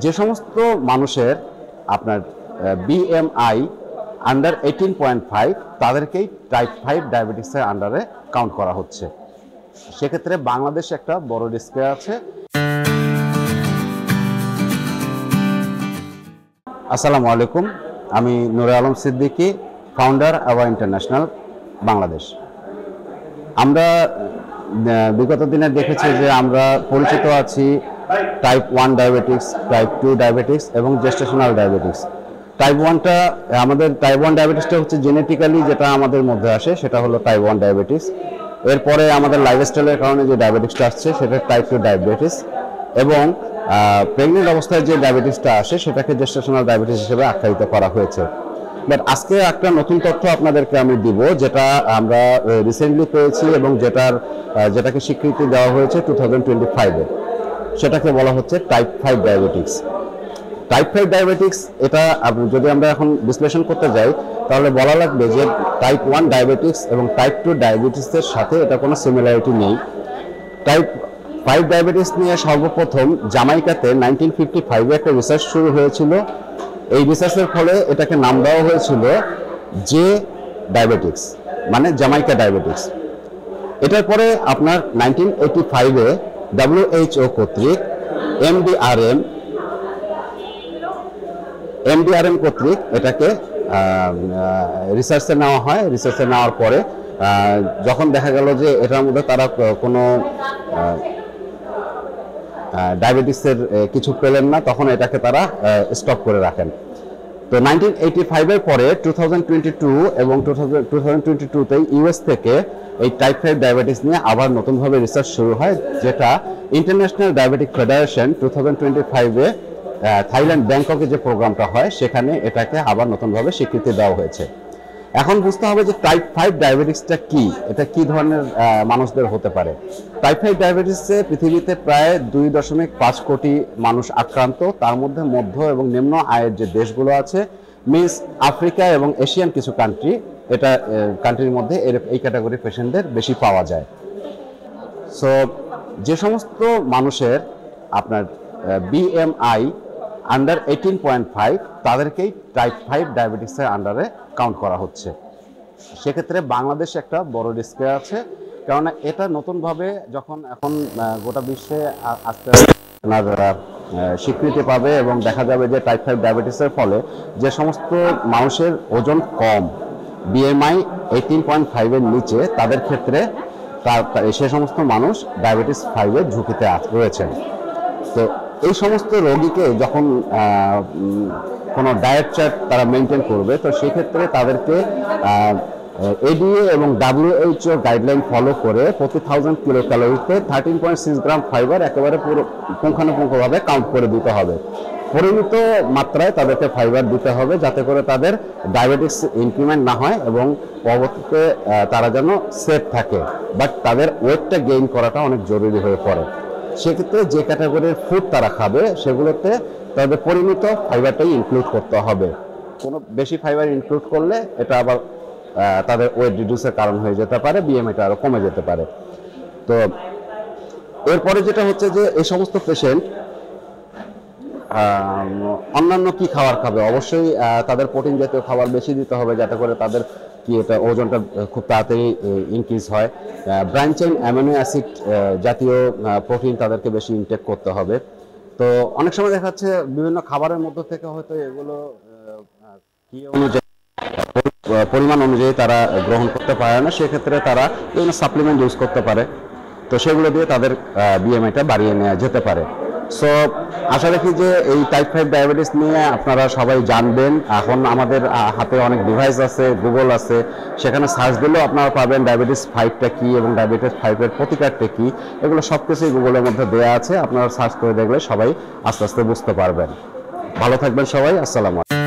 যে সমস্ত মানুষের আপনার বিএমআই আন্ডার 18.5 তাদেরকেই টাইপ 5 ডায়াবেটিসের আন্ডারে কাউন্ট করা হচ্ছে। সেক্ষেত্রে বাংলাদেশে একটা বড় রিস্কে আছে। আসসালামু আলাইকুম, আমি নূরে আলম সিদ্দিকী, ফাউন্ডার আওয়া ইন্টারন্যাশনাল বাংলাদেশ। আমরা বিগত দিনে দেখেছি যে আমরা পরিচিত আছি টাইপ 1 ডায়াবেটিক্স, টাইপ 2 ডায়াবেটিক্স এবং জেস্টেশনাল ডায়াবেটিক্স। টাইপ 1টা আমাদের টাইপ 1 ডায়াবেটিসটা হচ্ছে জেনেটিক্যালি যেটা আমাদের মধ্যে আসে সেটা হলো টাইপ 1 ডায়াবেটিস। এরপরে আমাদের লাইফস্টাইলের কারণে যে ডায়াবেটিসটা আসছে সেটা টাইপ 2 ডায়াবেটিস, এবং প্রেগনেন্ট অবস্থায় যে ডায়াবেটিসটা আসে সেটাকে জেস্টেশনাল ডায়াবেটিস হিসেবে আখ্যায়িত করা হয়েছে। বাট আজকে একটা নতুন তথ্য আপনাদেরকে আমি দিব, যেটা আমরা রিসেন্টলি পেয়েছি এবং যেটাকে স্বীকৃতি দেওয়া হয়েছে 2025-এ। সেটাকে বলা হচ্ছে টাইপ 5 ডায়াবেটিক্স। টাইপ 5 ডায়াবেটিক্স এটা যদি আমরা এখন বিশ্লেষণ করতে যাই তাহলে বলা লাগবে যে টাইপ 1 ডায়াবেটিক্স এবং টাইপ 2 ডায়াবেটিসের সাথে এটা কোনো সিমিলারিটি নেই। টাইপ 5 ডায়াবেটিস নিয়ে সর্বপ্রথম জামাইকাতে 1955-এ একটা রিসার্চ শুরু হয়েছিল। এই রিসার্চের ফলে এটাকে নাম দেওয়া হয়েছিল যে ডায়াবেটিক্স, মানে জামাইকা ডায়াবেটিক্স। এটার পরে আপনার 1985-এ WHO কর্তৃক MDRM কর্তৃক এটাকে রিসার্চে নেওয়া হয়। রিসার্চে নেওয়ার পরে যখন দেখা গেল যে এটার মধ্যে তারা কোনো ডায়াবেটিসের কিছু পেলেন না, তখন এটাকে তারা স্টপ করে রাখেন। তো 1985-এর পরে 2022 এবং 2022-তে ইউএস থেকে এই টাইপ 5 ডায়াবেটিস নিয়ে আবার নতুনভাবে রিসার্চ শুরু হয়, যেটা ইন্টারন্যাশনাল ডায়াবেটিক ফেডারেশন 2025-এ থাইল্যান্ড ব্যাংককে যে প্রোগ্রামটা হয় সেখানে এটাকে আবার নতুনভাবে স্বীকৃতি দেওয়া হয়েছে। এখন বুঝতে হবে যে টাইপ 5 ডায়াবেটিসটা কি, এটা কি ধরনের মানুষদের হতে পারে। টাইপ 5 ডায়াবেটিসে পৃথিবীতে প্রায় 2.5 কোটি মানুষ আক্রান্ত। তার মধ্যে মধ্য এবং নিম্ন আয়ের যে দেশগুলো আছে, মিন্স আফ্রিকা এবং এশিয়ান কিছু কান্ট্রি, এটা কান্ট্রির মধ্যে এই ক্যাটাগরির পেশেন্টদের বেশি পাওয়া যায়। সো যে সমস্ত মানুষের আপনার বিএমআই আন্ডার 18.5 তাদেরকেই টাইপ 5 ডায়াবেটিসের আন্ডারে কাউন্ট করা হচ্ছে। সেক্ষেত্রে বাংলাদেশে একটা বড় রিস্কে আছে, কেননা এটা নতুনভাবে যখন এখন গোটা বিশ্বে আস্তে আস্তে স্বীকৃতি পাবে এবং দেখা যাবে যে টাইপ 5 ডায়াবেটিসের ফলে যে সমস্ত মানুষের ওজন কম, বিএমআই 18.5-এর নিচে, তাদের ক্ষেত্রে সে সমস্ত মানুষ ডায়াবেটিস 5-এর ঝুঁকিতে রয়েছেন। তো এই সমস্ত রোগীকে যখন কোনো ডায়েট চার্ট তারা মেনটেন করবে, তো সেক্ষেত্রে তাদেরকে এডিএ এবং WHO গাইডলাইন ফলো করে প্রতি 1000 কিলো ক্যালোরিতে 13.6 গ্রাম ফাইবার একেবারে পুরো পুঙ্খানুপুঙ্খভাবে কাউন্ট করে দিতে হবে। পরিমিত মাত্রায় তাদেরকে ফাইবার দিতে হবে, যাতে করে তাদের ডায়াবেটিস ইনক্রিমেন্ট না হয় এবং পরবর্তীতে তারা যেন সেফ থাকে। বাট তাদের ওয়েটটা গেইন করাটা অনেক জরুরি হয়ে পড়ে। সেক্ষেত্রে যে ক্যাটাগরির ফুড তারা খাবে সেগুলোতে তাদের পরিমিত ফাইবারটাই ইনক্লুড করতে হবে। কোনো বেশি ফাইবার ইনক্লুড করলে এটা আবার তাদের ওয়েট রিডিউসের কারণ হয়ে যেতে পারে, বিএমআইটা আরও কমে যেতে পারে। তো এরপরে যেটা হচ্ছে যে এই সমস্ত পেশেন্ট অন্যান্য কি খাবার খাবে, অবশ্যই তাদের প্রোটিন জাতীয় খাবার বেশি দিতে হবে, যাতে করে তাদের এটা ওজনটা খুব তাড়াতাড়ি ইনক্রিজ হয়। ব্রাঞ্চ অ্যামিনো অ্যাসিড জাতীয় প্রোটিন তাদেরকে বেশি ইনটেক করতে হবে। তো অনেক সময় দেখা যাচ্ছে বিভিন্ন খাবারের মধ্য থেকে হয়তো এগুলো কি অনুযায়ী পরিমাণ অনুযায়ী তারা গ্রহণ করতে পারে না, সেক্ষেত্রে তারা বিভিন্ন সাপ্লিমেন্ট ইউজ করতে পারে। তো সেগুলো দিয়ে তাদের বিএমআইটা বাড়িয়ে নেওয়া যেতে পারে। সো আশা রাখি যে এই টাইপ 5 ডায়াবেটিস নিয়ে আপনারা সবাই জানবেন। এখন আমাদের হাতে অনেক ডিভাইস আছে, গুগল আছে, সেখানে সার্চ দিলেও আপনারা পাবেন ডায়াবেটিস 5টা কি এবং ডায়াবেটিস 5-এর প্রতিকারটা কি, এগুলো সব কিছুই গুগলের মধ্যে দেওয়া আছে। আপনারা সার্চ করে দেখলে সবাই আস্তে আস্তে বুঝতে পারবেন। ভালো থাকবেন সবাই, আসসালামু আলাইকুম।